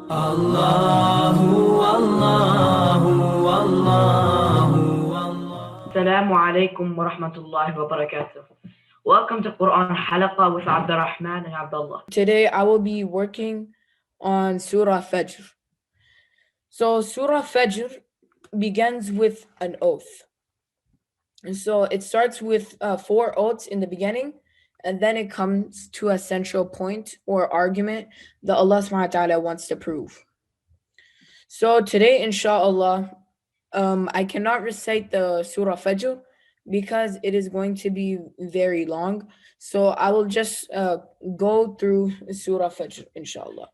Allahu, Allahu, Allahu, Allah. Assalamu alaikum wa rahmatullahi wa barakatuh. Welcome to Quran Halaqa with Abdurrahman and Abdullah. Today I will be working on Surah Fajr. So Surah Fajr begins with an oath. And so it starts with 4 oaths in the beginning, and then it comes to a central point or argument that Allah subhanahu wa ta'ala wants to prove. So today, inshallah, I cannot recite the Surah Fajr because it is going to be very long. So I will just go through Surah Fajr, inshallah.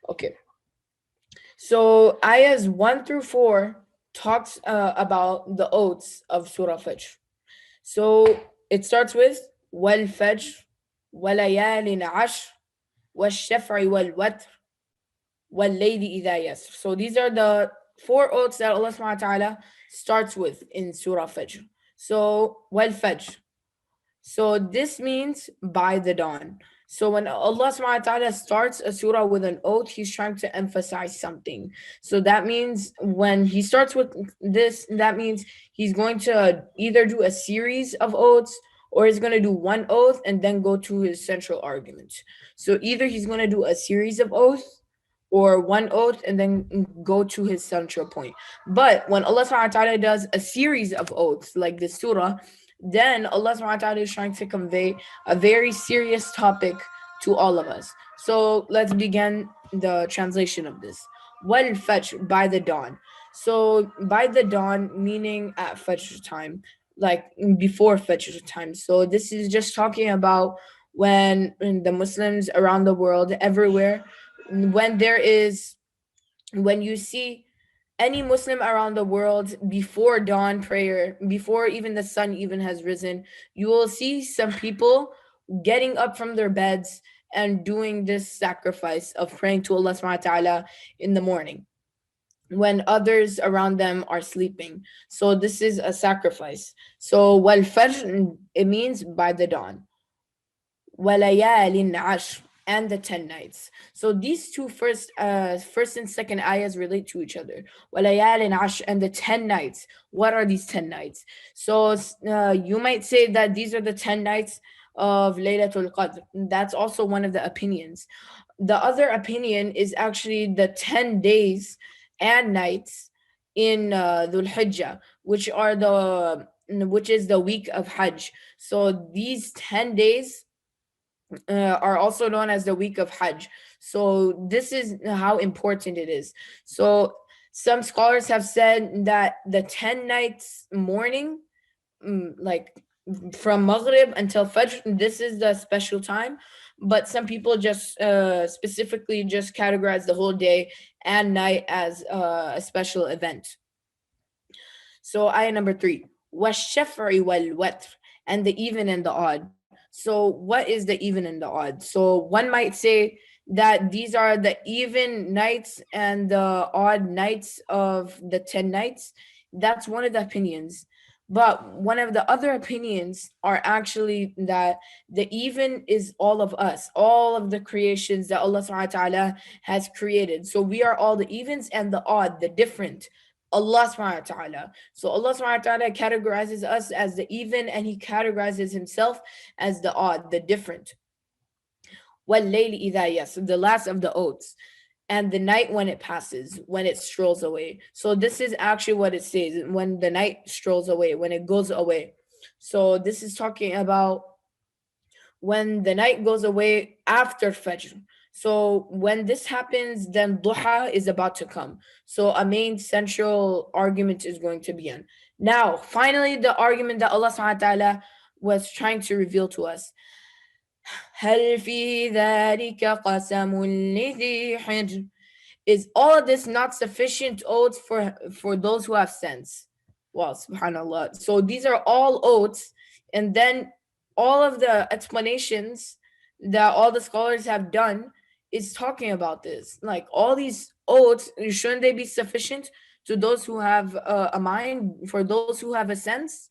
Okay. So ayahs 1 through 4 talks about the oaths of Surah Fajr. So it starts with wal fajr walayalin ashr wash-shaf'i wal watr wal layli idha yasr. So these are the 4 oaths that Allah subhanahu wa ta'ala starts with in Surah Fajr. So wal fajr. So this means by the dawn. So when Allah subhanahu wa ta'ala starts a surah with an oath, he's trying to emphasize something. So that means when he starts with this, that means he's going to either do a series of oaths or he's going to do one oath and then go to his central argument. So either he's going to do a series of oaths or one oath and then go to his central point. But when Allah subhanahu wa ta'ala does a series of oaths like this surah, then Allah subhanahu wa ta'ala is trying to convey a very serious topic to all of us. So let's begin the translation of this. Wal fajr, by the dawn. So by the dawn, meaning at fajr time, like before fajr time. So this is just talking about when the Muslims around the world, everywhere, when you see any Muslim around the world before dawn prayer, before even the sun even has risen, you will see some people getting up from their beds and doing this sacrifice of praying to Allah subhanahu wa ta'ala in the morning when others around them are sleeping. So this is a sacrifice. So wal fajr, it means by the dawn. Walayalin ashr, and the 10 nights. So these two first and second ayahs relate to each other. Walayalin ashr, and the 10 nights. What are these 10 nights? So you might say that these are the 10 nights of Laylatul Qadr. That's also one of the opinions. The other opinion is actually the 10 days and nights in Dhul Hijjah, which is the week of Hajj. So these 10 days are also known as the week of Hajj. So this is how important it is. So some scholars have said that the 10 nights morning, like from Maghrib until Fajr, this is the special time. But some people just specifically just categorize the whole day and night as a special event. So ayah number 3, wash-shaf'i wal watr, and the even and the odd. So what is the even and the odd? So one might say that these are the even nights and the odd nights of the 10 nights. That's one of the opinions. But one of the other opinions are actually that the even is all of us, all of the creations that Allah subhanahu wa ta'ala has created. So we are all the evens, and the odd, the different, Allah subhanahu wa ta'ala. So Allah subhanahu wa ta'ala categorizes us as the even, and he categorizes himself as the odd, the different. وَاللَّيْلِ إِذَا يَسْرِ, the last of the oaths, and the night when it passes, when it strolls away. So this is actually what it says, when the night strolls away, when it goes away. So this is talking about when the night goes away after Fajr. So when this happens, then duha is about to come. So a main central argument is going to begin. Now, finally, the argument that Allah subhanahu wa ta'ala was trying to reveal to us. هَلْ فِي ذَلِكَ قَسَمٌ لِذِي حِجْرٍ. Is all of this not sufficient oaths for those who have sense? Wow, subhanAllah. So these are all oaths, and then all of the explanations that all the scholars have done is talking about this. Like all these oaths, shouldn't they be sufficient to those who have a mind, for those who have a sense?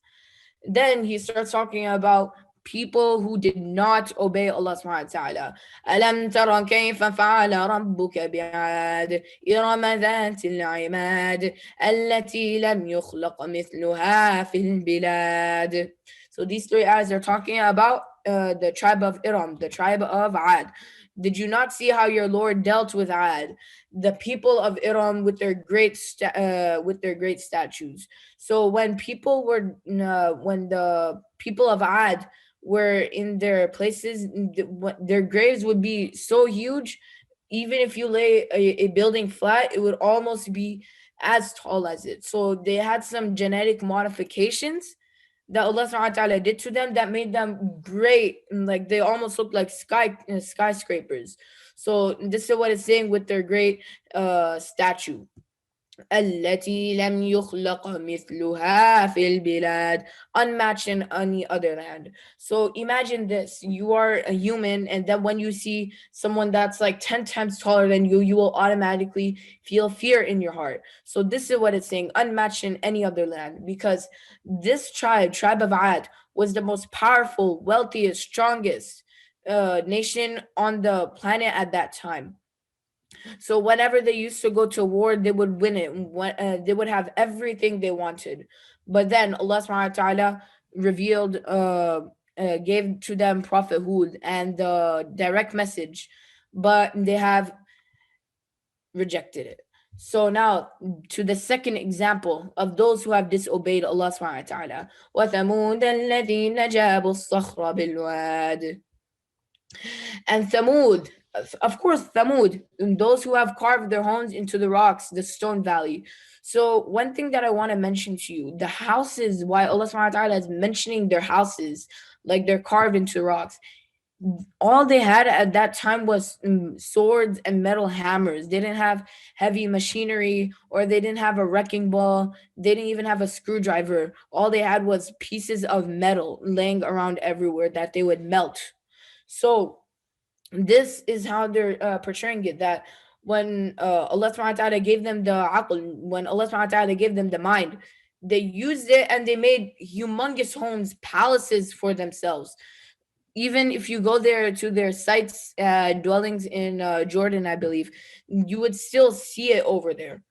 Then he starts talking about people who did not obey Allah subhanahu wa ta'ala. أَلَمْ تَرَ كَيْفَ فَعَلَ رَبُّكَ بِعَادٍ إِرَمَ ذَاتِ الْعِمَادِ الَّتِي لَمْ يُخْلَقْ مِثْلُهَا فِي الْبِلَادِ. So these three ayahs are talking about the tribe of Iram, the tribe of Ad. Did you not see how your Lord dealt with Ad, the people of Iram, with their great statues? So when the people of Ad were in their places, their graves would be so huge. Even if you lay a building flat, it would almost be as tall as it. So they had some genetic modifications that Allah subhanahu wa ta'ala did to them that made them great. Like they almost looked like skyscrapers. So this is what it's saying with their great statue. التي لم يخلق مثلها في البلاد, unmatched in any other land. So imagine this: you are a human, and then when you see someone that's like 10 times taller than you, you will automatically feel fear in your heart. So this is what it's saying: unmatched in any other land, because this tribe of Ad, was the most powerful, wealthiest, strongest nation on the planet at that time. So whenever they used to go to war, they would win it. They would have everything they wanted. But then Allah subhanahu wa ta'ala revealed, gave to them Prophet Hud and the direct message, but they have rejected it. So now to the second example of those who have disobeyed Allah subhanahu wa ta'ala. وَثَمُودَ الَّذِينَ جَابُوا الصَّخْرَ بِالْوَادِ. And Thamud, of course, Thamud, those who have carved their homes into the rocks, the stone valley. So one thing that I want to mention to you, the houses, why Allah subhanahu wa ta'ala is mentioning their houses, like they're carved into rocks. All they had at that time was swords and metal hammers. They didn't have heavy machinery, or they didn't have a wrecking ball. They didn't even have a screwdriver. All they had was pieces of metal laying around everywhere that they would melt. So this is how they're portraying it, that when Allah subhanahu wa ta'ala gave them the aql, when Allah subhanahu wa ta'ala gave them the mind, they used it and they made humongous homes, palaces for themselves. Even if you go there to their sites, dwellings in Jordan, I believe, you would still see it over there.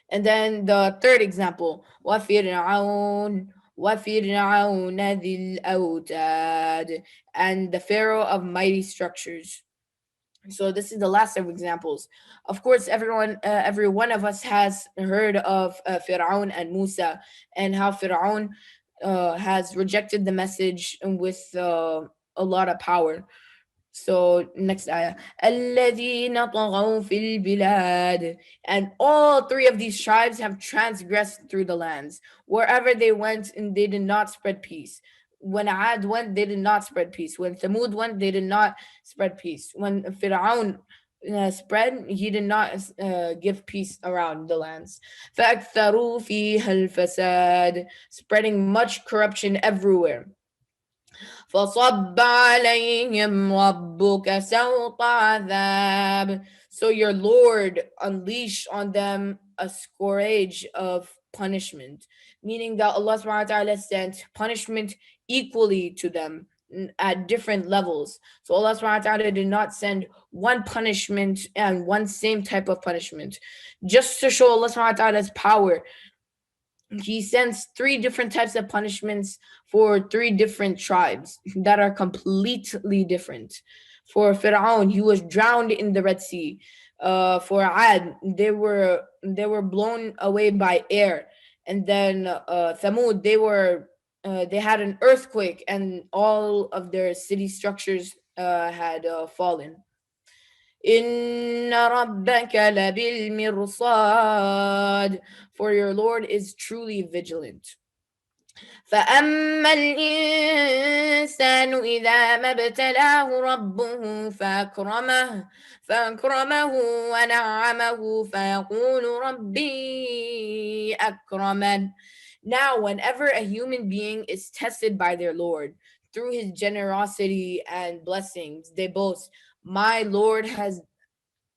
And then the third example, وَفِرْعَوْنَ ذِي الْأَوْتَادِ, and the Pharaoh of mighty structures. So this is the last of examples. Of course, every one of us has heard of Fir'aun and Musa, and how Fir'aun has rejected the message with a lot of power. So next ayah, الَّذِينَ طَغَوْا فِي الْبِلَادِ, and all three of these tribes have transgressed through the lands. Wherever they went, and they did not spread peace. When Ad went, they did not spread peace. When Thamud went, they did not spread peace. When Fir'aun spread, he did not give peace around the lands. فَأَكْثَرُوا فِيهَا الْفَسَادِ, spreading much corruption everywhere. فَصَبَّ عَلَيْهِمْ رَبُّكَ سَوْطَ عَذَابٍ, so your Lord unleashed on them a scourge of punishment, meaning that Allah subhanahu wa ta'ala sent punishment equally to them at different levels. So Allah subhanahu wa ta'ala did not send one punishment and one same type of punishment. Just to show Allah subhanahu wa ta'ala's power, he sends three different types of punishments for three different tribes that are completely different. For Fir'aun, he was drowned in the Red Sea. For Ad, they were blown away by air. And then Thamud, they had an earthquake, and all of their city structures had fallen. إِنَّ رَبَّكَ لَبِالْمِرْصَادِ, for your Lord is truly vigilant. فَأَمَّا الْإِنسَانُ إِذَا مَا ابْتَلَاهُ رَبُّهُ فَأَكْرَمَهُ وَنَعَّمَهُ فَيَقُولُ رَبِّي أَكْرَمَنِ. Now, whenever a human being is tested by their Lord through his generosity and blessings, they boast, my Lord has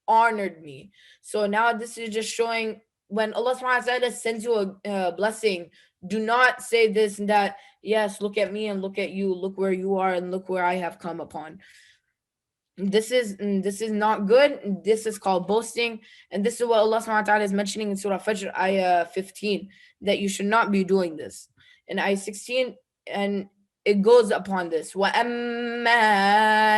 honored me. So now this is just showing when Allah subhanahu wa ta'ala sends you a blessing, do not say this and that. Yes, look at me and look at you. Look where you are and look where I have come upon. This is not good. This is called boasting, and this is what Allah subhanahu wa ta'ala is mentioning in Surah Al-Fajr, ayah 15, that you should not be doing this. In ayah 16, and it goes upon this. وَأَمَّا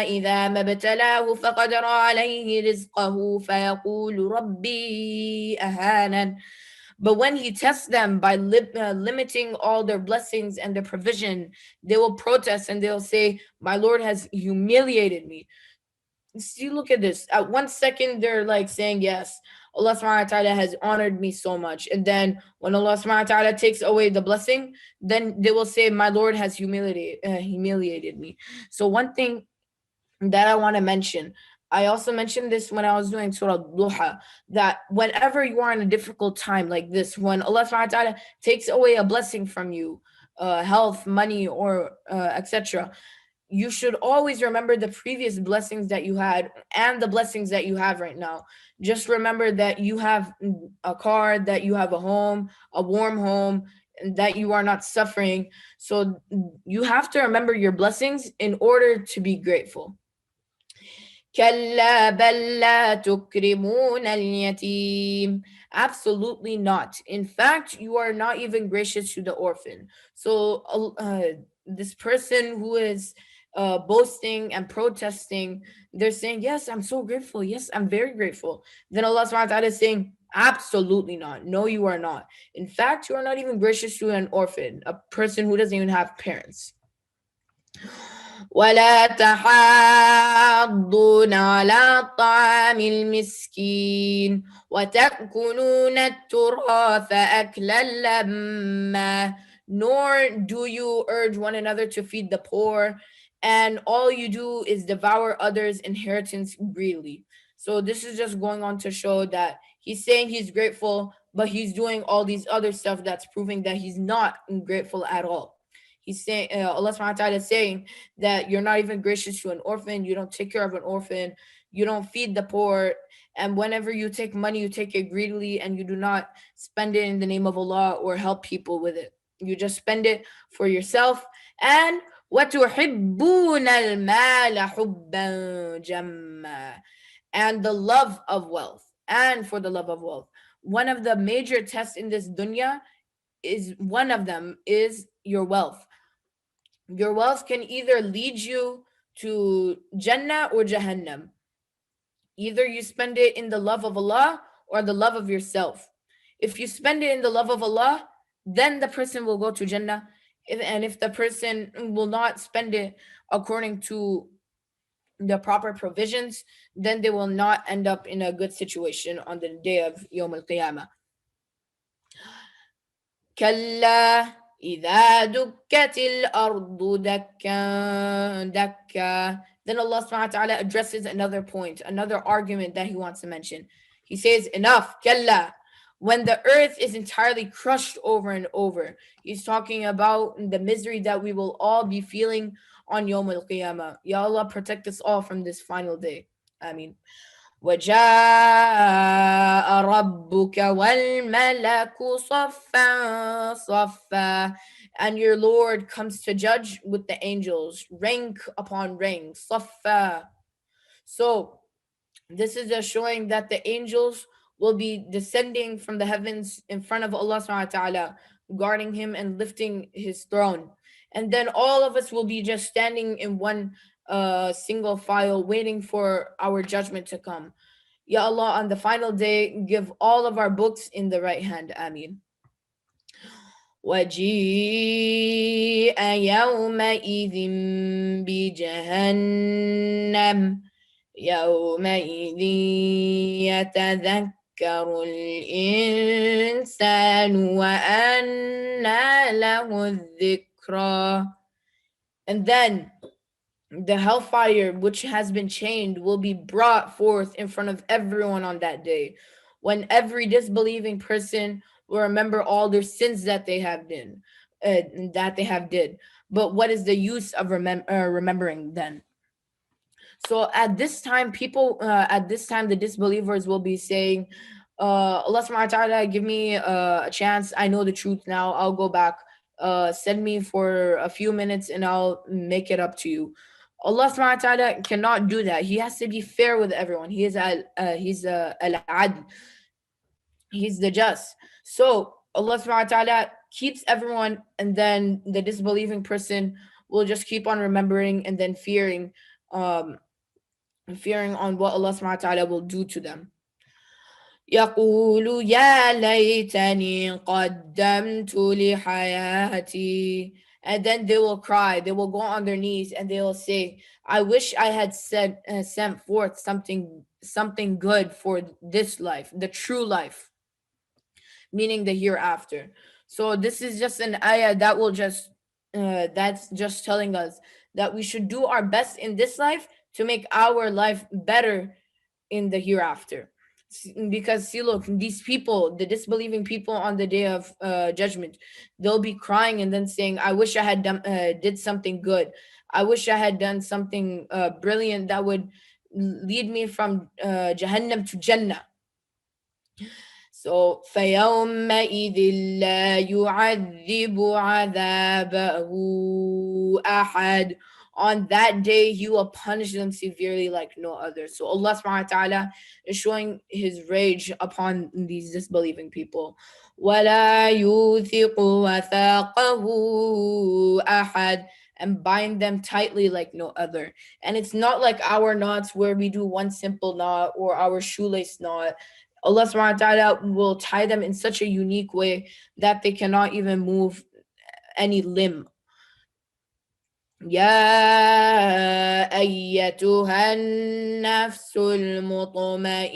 إِذَا مَبْتَلَاهُ فَقَدَرَ عَلَيْهِ رِزْقَهُ فَيَقُولُ رَبِّي أَهَانَنِ. But when he tests them by limiting all their blessings and their provision, they will protest and they'll say, my Lord has humiliated me. See, look at this. At 1 second, they're like saying, yes, Allah subhanahu wa ta'ala has honored me so much. And then when Allah subhanahu wa ta'ala takes away the blessing, then they will say, my Lord has humiliated me. So one thing that I want to mention, I also mentioned this when I was doing Surah Al-Duha, that whenever you are in a difficult time like this, when Allah subhanahu wa ta'ala takes away a blessing from you, health, money, or etc., you should always remember the previous blessings that you had and the blessings that you have right now. Just remember that you have a car, that you have a home, a warm home, and that you are not suffering. So you have to remember your blessings in order to be grateful. كلا بل لا تكرمون اليتيم. Absolutely not. In fact, you are not even gracious to the orphan. So this person who is boasting and protesting, they're saying, yes, I'm so grateful. Yes, I'm very grateful. Then Allah subhanahu wa ta'ala is saying, absolutely not. No, you are not. In fact, you are not even gracious to an orphan, a person who doesn't even have parents. ولا تحاضون على طعام المسكين وتأكلون التراث أكلا لما. Nor do you urge one another to feed the poor, and all you do is devour others' inheritance greedily. So this is just going on to show that he's saying he's grateful, but he's doing all these other stuff that's proving that he's not grateful at all. He's saying, Allah subhanahu wa ta'ala is saying that you're not even gracious to an orphan, you don't take care of an orphan, you don't feed the poor, and whenever you take money, you take it greedily, and you do not spend it in the name of Allah or help people with it. You just spend it for yourself. And وَتُحِبُّونَ الْمَالَ حُبًّا جَمًّا. And the love of wealth, and for the love of wealth. One of the major tests in this dunya is, one of them is your wealth. Your wealth can either lead you to Jannah or Jahannam. Either you spend it in the love of Allah or the love of yourself. If you spend it in the love of Allah, then the person will go to Jannah. And if the person will not spend it according to the proper provisions, then they will not end up in a good situation on the day of Yawm al-Qiyamah. كلا إذا دكت الأرض دكا دكا. Then Allah subhanahu wa ta'ala addresses another point, another argument that he wants to mention. He says, enough, kalla. When the earth is entirely crushed over and over. He's talking about the misery that we will all be feeling on Yawm al-Qiyamah. Ya Allah, protect us all from this final day. Ameen. وَجَاءَ رَبُّكَ وَالْمَلَكُ صَفًّا صَفًّا. And your Lord comes to judge with the angels, rank upon rank, صَفًّا. So this is just showing that the angels will be descending from the heavens in front of Allah subhanahu wa ta'ala, guarding him and lifting his throne. And then all of us will be just standing in one single file, waiting for our judgment to come. Ya Allah, on the final day, give all of our books in the right hand. Ameen. وَجِيءَ يَوْمَئِذٍ بِجَهَنَّمَ يَوْمَئِذٍ يَتَذَكَّرُ الْإِنسَانُ وَأَنَّى لَهُ الذِّكْرَى. And then the hellfire, which has been chained, will be brought forth in front of everyone on that day, when every disbelieving person will remember all their sins that they have did. But what is the use of remembering then? So at this time, the disbelievers will be saying, Allah subhanahu wa ta'ala, give me a chance. I know the truth now. I'll go back. Send me for a few minutes and I'll make it up to you. Allah subhanahu wa ta'ala cannot do that. He has to be fair with everyone. He's al-adl. He's the just. So Allah subhanahu wa ta'ala keeps everyone, and then the disbelieving person will just keep on remembering and then um fearing on what Allah subhanahu wa ta'ala will do to them. يقول يا ليتني قدمت لحياتي. And then they will cry, they will go on their knees and they will say, I wish I had sent forth something good for this life, the true life, meaning the hereafter. So this is just an ayah that will just that's just telling us that we should do our best in this life to make our life better in the hereafter. Because see, look, these people, the disbelieving people on the day of judgment, they'll be crying and then saying, I wish I had did something good. I wish I had done something brilliant that would lead me from Jahannam to Jannah. So فَيَوْمَئِذٍ لَا يُعَذِّبُ عَذَابَهُ أَحَدٌ. On that day, he will punish them severely like no other. So Allah subhanahu wa ta'ala is showing his rage upon these disbelieving people. وَلَا يُوثِقُ وَثَاقَهُ أَحَدٌ. And bind them tightly like no other. And it's not like our knots where we do one simple knot or our shoelace knot. Allah subhanahu wa ta'ala will tie them in such a unique way that they cannot even move any limb. يا أيتها النفس المطمئنة.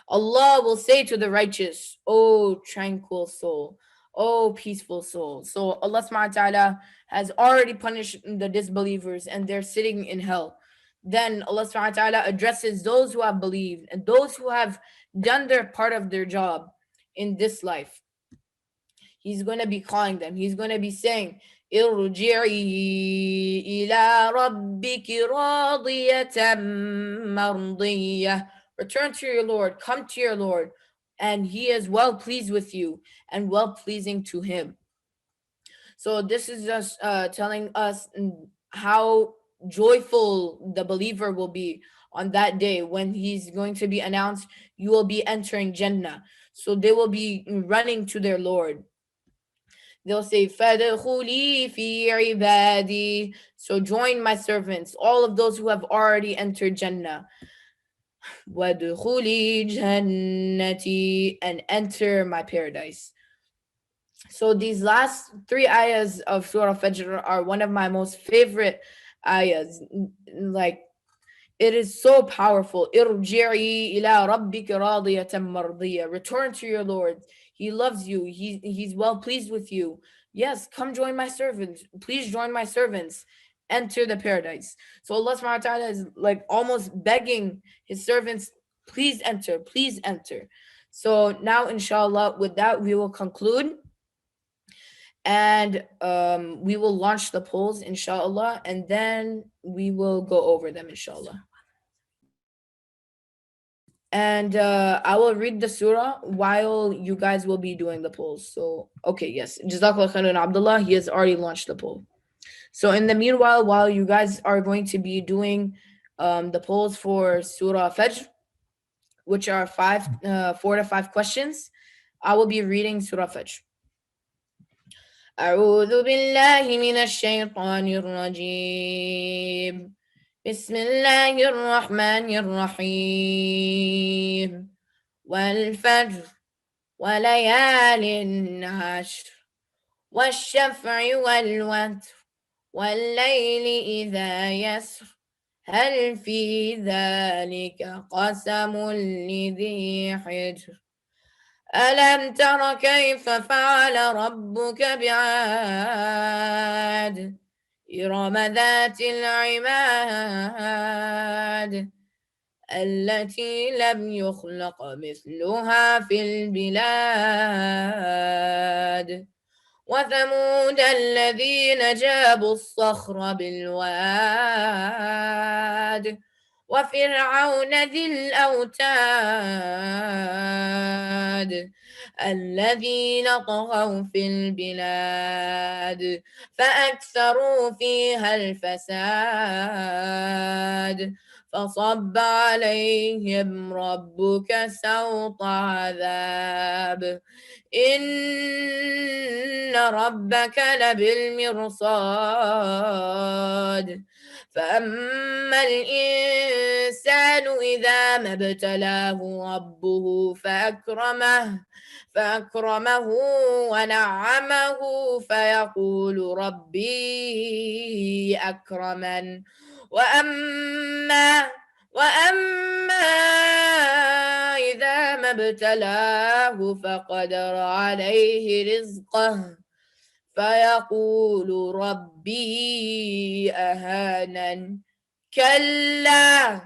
Allah will say to the righteous, oh tranquil soul, oh peaceful soul. So Allah subhanahu wa ta'ala has already punished the disbelievers and they're sitting in hell. Then Allah subhanahu wa ta'ala addresses those who have believed and those who have done their part of their job in this life. He's going to be calling them. He's going to be saying, ارجعي إلى ربك راضية مرضية. Return to your Lord, come to your Lord, and he is well pleased with you and well pleasing to him. So this is just telling us how joyful the believer will be on that day when he's going to be announced, you will be entering Jannah. So they will be running to their Lord. They'll say, فَادْخُلِي فِي عِبَادِي. So join my servants, all of those who have already entered Jannah. وَادْخُلِي جَنَّتِي. And enter my paradise. So these last three ayahs of Surah Al-Fajr are one of my most favorite ayahs. Like, it is so powerful. ارجعي إلى ربك راضية مرضية. Return to your Lord. He loves you. He's well pleased with you. Yes, come join my servants. Please join my servants. Enter the paradise. So Allah subhanahu wa ta'ala is like almost begging his servants, please enter, please enter. So now inshallah, with that we will conclude. And we will launch the polls inshallah, and then we will go over them inshallah. And I will read the surah while you guys will be doing the polls. So, okay, yes. Jazakallah khairan Abdullah. He has already launched the poll. So in the meanwhile, while you guys are going to be doing the polls for Surah Al-Fajr, which are 4 to 5 questions, I will be reading Surah Al-Fajr. أعوذ بالله من الشيطان الرجيم. بسم الله الرحمن الرحيم. والفجر وليال عشر والشفع والوتر والليل إذا يسر هل في ذلك قسم لذي حجر ألم تر كيف فعل ربك بعاد إرم ذات العماد التي لم يخلق مثلها في البلاد وثمود الذين جابوا الصخر بالواد وفرعون ذي الأوتاد الذين طغوا في البلاد فأكثروا فيها الفساد فصب عليهم ربك سوط عذاب إن ربك لبالمرصاد فأما الإنسان إذا ما ابتلاه ربه فأكرمه ونعمه فيقول ربي أكرمن وأما إذا ما ابتلاه فقدر عليه رزقه فيقول ربي أهانن كلا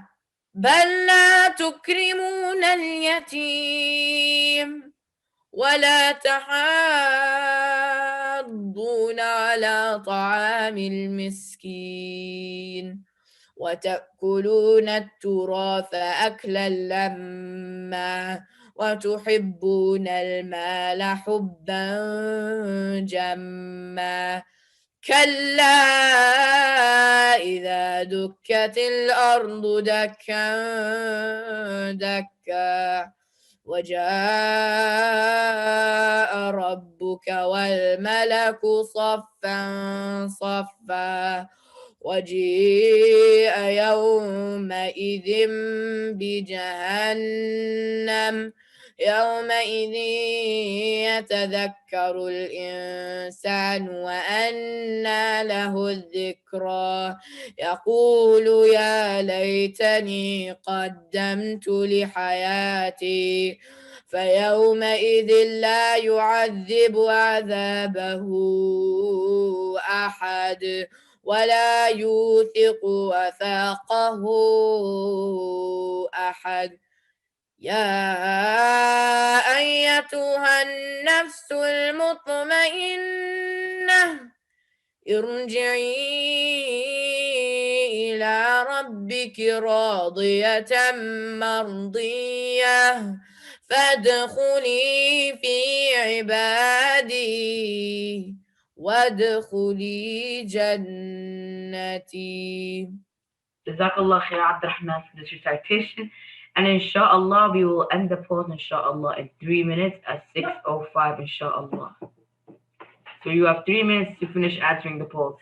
بل لا تكرمون اليتيم ولا تحاضون على طعام المسكين وتأكلون التراث أكلا لما وتحبون المال حبا جما كلا إذا دكت الأرض دكا دكا وجاء ربك والملك صفا صفا وجيء يومئذ بجهنم يومئذ يتذكر الإنسان وأنى له الذكرى يقول يا ليتني قدمت لحياتي فيومئذ لا يعذب عذابه أحد ولا يوثق وثاقه أحد يا أيتها النفس المطمئنة ارجعي إلى ربك راضية مرضية فادخلي في عبادي وادخلي جنتي. Jazakallah khair Abdurrahman for this recitation. And inshallah, we will end the pause inshallah in 3 minutes at 6:05 inshallah. So you have 3 minutes to finish answering the polls.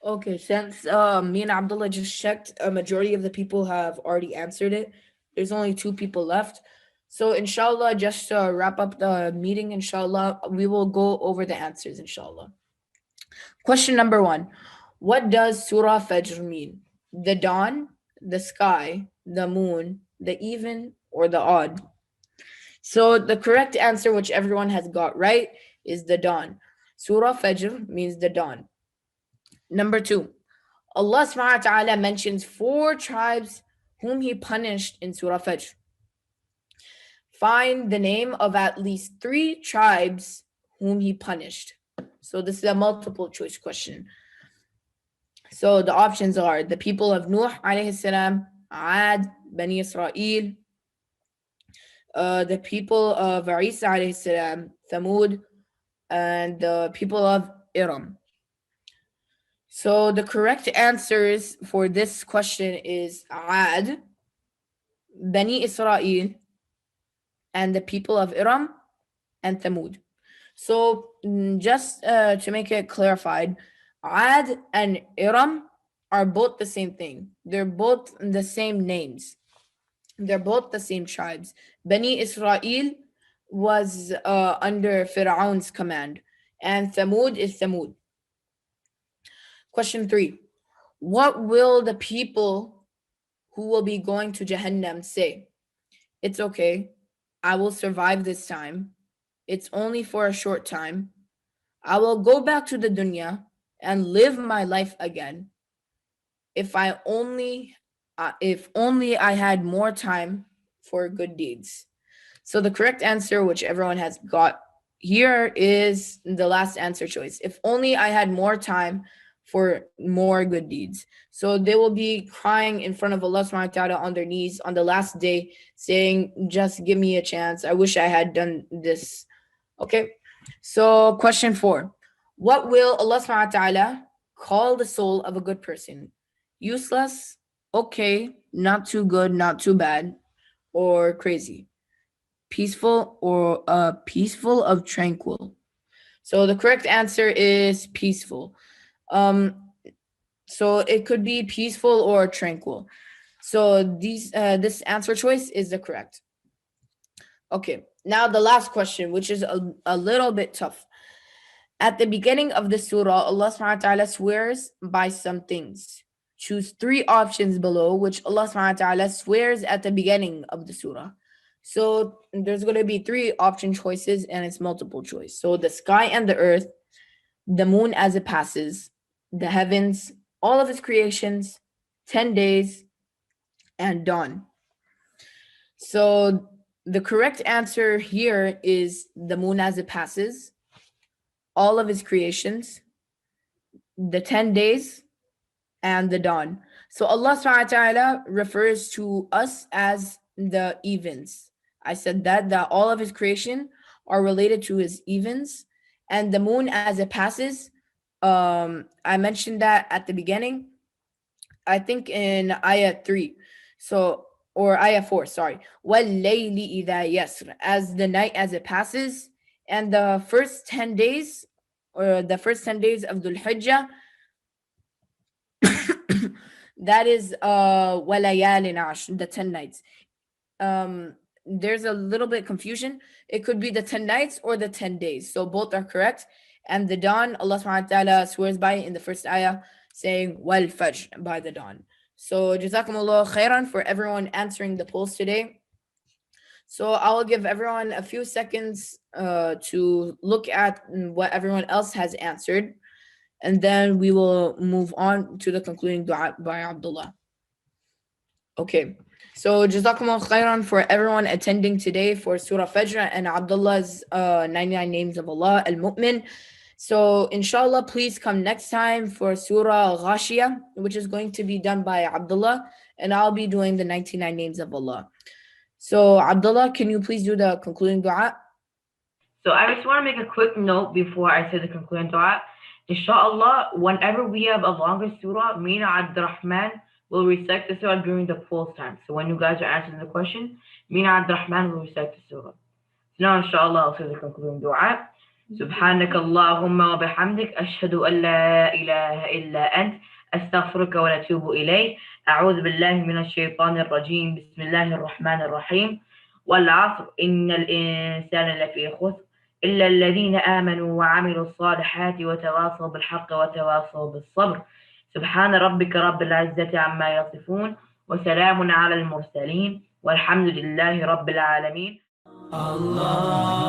Okay, since me and Abdullah just checked, a majority of the people have already answered it. There's only 2 people left. So inshallah, just to wrap up the meeting, inshallah, we will go over the answers, inshallah. Question number 1. What does Surah Fajr mean? The dawn, the sky, the moon, the even, or the odd? So the correct answer, which everyone has got right, is the dawn. Surah Fajr means the dawn. Number 2. Allah subhanahu wa ta'ala mentions 4 tribes whom he punished in Surah Fajr. Find the name of at least 3 tribes whom he punished. So this is a multiple choice question. So the options are the people of Nuh alayhi salam, Ad, Bani Israel, the people of Isa alayhi salam, Thamud, and the people of Iram. So the correct answers for this question is Ad, Bani Israel, and the people of Iram and Thamud. So just to make it clarified, Ad and Iram are both the same thing. They're both the same names. They're both the same tribes. Bani Israel was under Fir'aun's command, and Thamud is Thamud. Question 3. What will the people who will be going to Jahannam say? It's okay. I will survive this time. It's only for a short time. I will go back to the dunya and live my life again. If only I had more time for good deeds. So the correct answer, which everyone has got here, is the last answer choice. If only I had more time for more good deeds. So they will be crying in front of Allah subhanahu wa ta'ala on their knees on the last day, saying, just give me a chance. I wish I had done this. Okay. So question 4. What will Allah subhanahu wa ta'ala call the soul of a good person? Useless, okay, not too good, not too bad, or crazy? Peaceful or peaceful of tranquil? So the correct answer is peaceful. So it could be peaceful or tranquil. So this answer choice is the correct. Okay, now the last question, which is a little bit tough. At the beginning of the surah, Allah subhanahu wa ta'ala swears by some things. Choose 3 options below, which Allah subhanahu wa ta'ala swears at the beginning of the surah. So there's going to be 3 option choices and it's multiple choice. So the sky and the earth, the moon as it passes, the heavens, all of its creations, 10 days, and dawn. So the correct answer here is the moon as it passes, all of its creations, the 10 days, and the dawn. So Allah subhanahu wa ta'ala refers to us as the evens. I said that all of his creation are related to his evens, and the moon as it passes, I mentioned that at the beginning, I think in ayah 3. So, or ayah 4, sorry. وَاللَّيْلِ إِذَا يَسْرَ, as the night as it passes, and the first 10 days, or the first 10 days of Dhul Hijjah, that is وَلَيَالٍ عَشْرٍ, the 10 nights. There's a little bit confusion. It could be the 10 nights or the 10 days. So both are correct. And the dawn, Allah subhanahu wa ta'ala swears by in the first ayah, saying Wal-Fajr, by the dawn. So Jazakumullah khairan for everyone answering the polls today. So I'll give everyone a few seconds to look at what everyone else has answered. And then we will move on to the concluding dua by Abdullah. Okay. So Jazakumullah khairan for everyone attending today for Surah Fajr and Abdullah's 99 names of Allah, Al-Mu'min. So inshallah, please come next time for Surah Ghashiyah, which is going to be done by Abdullah, and I'll be doing the 99 names of Allah. So Abdullah, can you please do the concluding dua? So I just want to make a quick note before I say the concluding dua. Inshallah, whenever we have a longer surah, me and Abdurrahman will recite the surah during the polls time. So when you guys are answering the question, me and Abdurrahman will recite the surah. So now inshallah, I'll say the concluding dua. سبحانك اللهم وبحمدك أشهد أن لا إله إلا أنت أستغفرك وأتوب إليك أعوذ بالله من الشيطان الرجيم بسم الله الرحمن الرحيم والعصر إن الإنسان لفي خسر إلا الذين آمنوا وعملوا الصالحات وتواصوا بالحق وتواصوا بالصبر سبحان ربك رب العزة عما يصفون وسلام على المرسلين والحمد لله رب العالمين. Allah